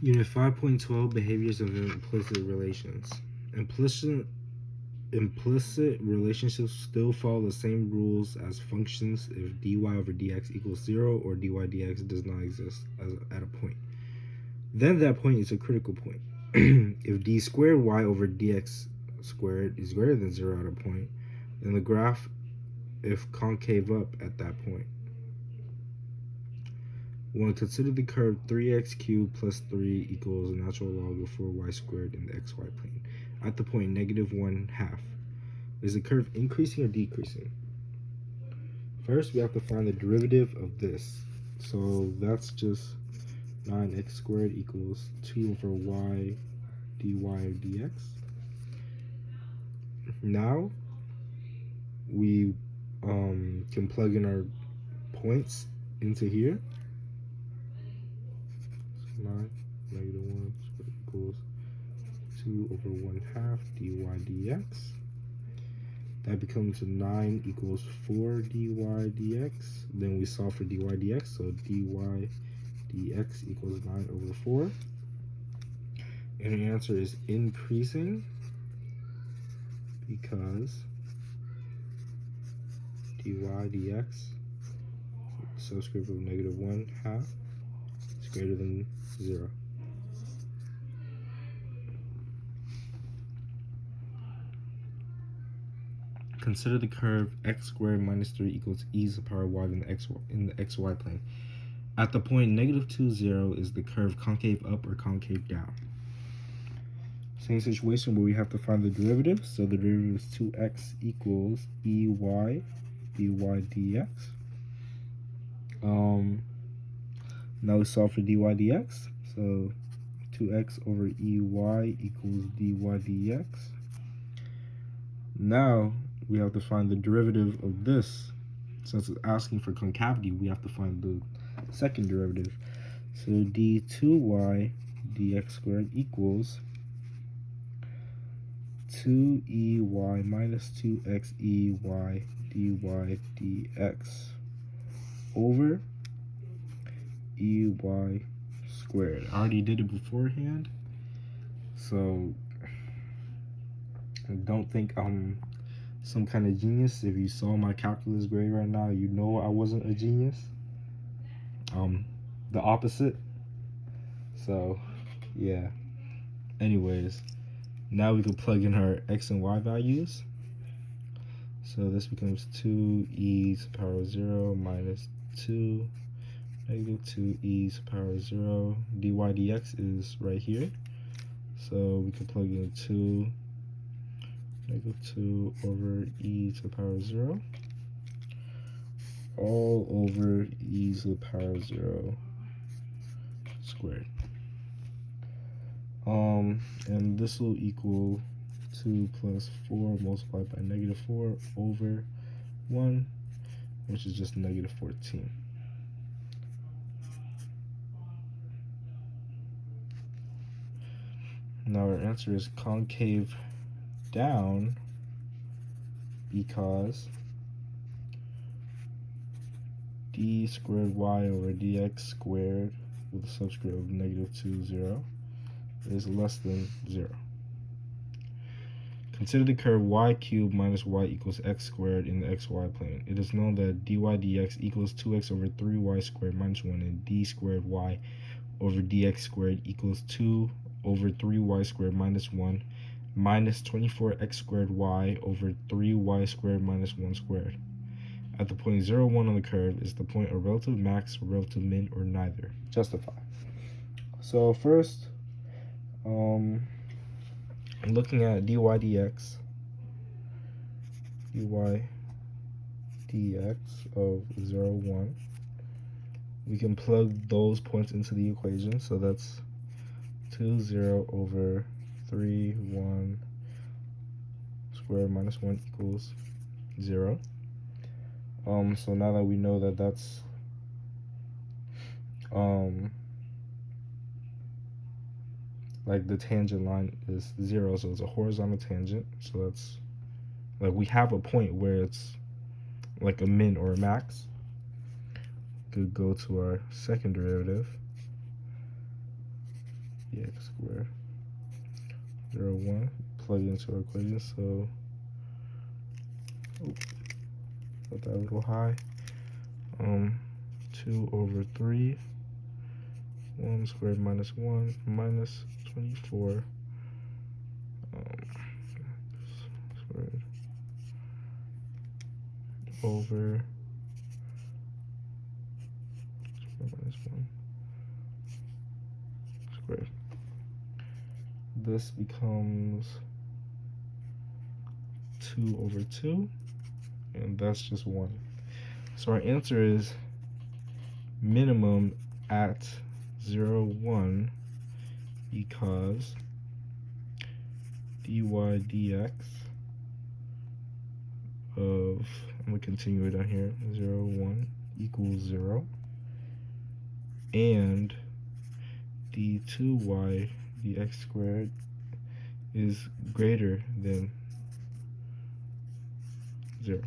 Unit 5.12, Behaviors of Implicit Relations. Implicit relationships still follow the same rules as functions if dy over dx equals 0 or dy dx does not exist at a point. Then that point is a critical point. If d squared y over dx squared is greater than 0 at a point, then the graph if concave up at that point. One, consider the curve 3x cubed plus 3 equals a natural log of 4y squared in the xy plane. At the point -1/2. Is the curve increasing or decreasing? First, we have to find the derivative of this. So that's just 9x squared equals 2 over y dy dx. Now, we can plug in our points into here. 9 -1 equals 2 over 1/2 dy dx. That becomes 9 equals 4 dy dx. Then we solve for dy dx, so dy dx equals 9 over 4. And the answer is increasing because dy dx, subscript of -1/2, is greater than 0. Consider the curve x squared minus 3 equals e to the power y in the xy plane. At the point -2, 0 is the curve concave up or concave down. Same situation where we have to find the derivative. So the derivative is 2x equals ey dy dx. Now we solve for dy dx. So 2x over ey equals dy dx. Now we have to find the derivative of this. Since it's asking for concavity, we have to find the second derivative. So d2y dx squared equals 2ey minus 2xey dy dx over ey squared. I already did it beforehand, so I don't think I'm some kind of genius. If you saw my calculus grade right now, you know I wasn't a genius. The opposite. So yeah. Anyways, now we can plug in our x and y values. So this becomes 2e to the power of 0 minus 2 -2e to the power of 0. dy dx is right here. So we can plug in 2 -2 over e to the power of 0 all over e to the power of 0 squared. And this will equal 2 plus 4 multiplied by -4 over 1, which is just -14. Now our answer is concave down because d squared y over dx squared with a subscript of -2, 0 is less than 0. Consider the curve y cubed minus y equals x squared in the xy plane. It is known that dy dx equals 2x over 3y squared minus 1 and d squared y over dx squared equals 2 over 3y squared minus 1 minus 24x squared y over 3y squared minus 1 squared. At the point 0, 1 on the curve, is the point a relative max, a relative min, or neither? Justify. So first, looking at dy dx of 0, 1, we can plug those points into the equation. So that's 2, 0 over 3, 1 squared minus 1 equals 0. So now that we know that that's like the tangent line is 0, so it's a horizontal tangent. So that's like we have a point where it's like a min or a max. We could go to our second derivative. dx squared 0, 1. Plug into our equation, so put that a little high. 2 over 3, 1 squared minus 1 minus 24 squared over minus 1 squared. This becomes 2 over 2, and that's just 1. So our answer is minimum at 0, 1, because dy dx of, I'm going to continue it down here, 0, 1 equals 0, and d2y dx squared is greater than 0.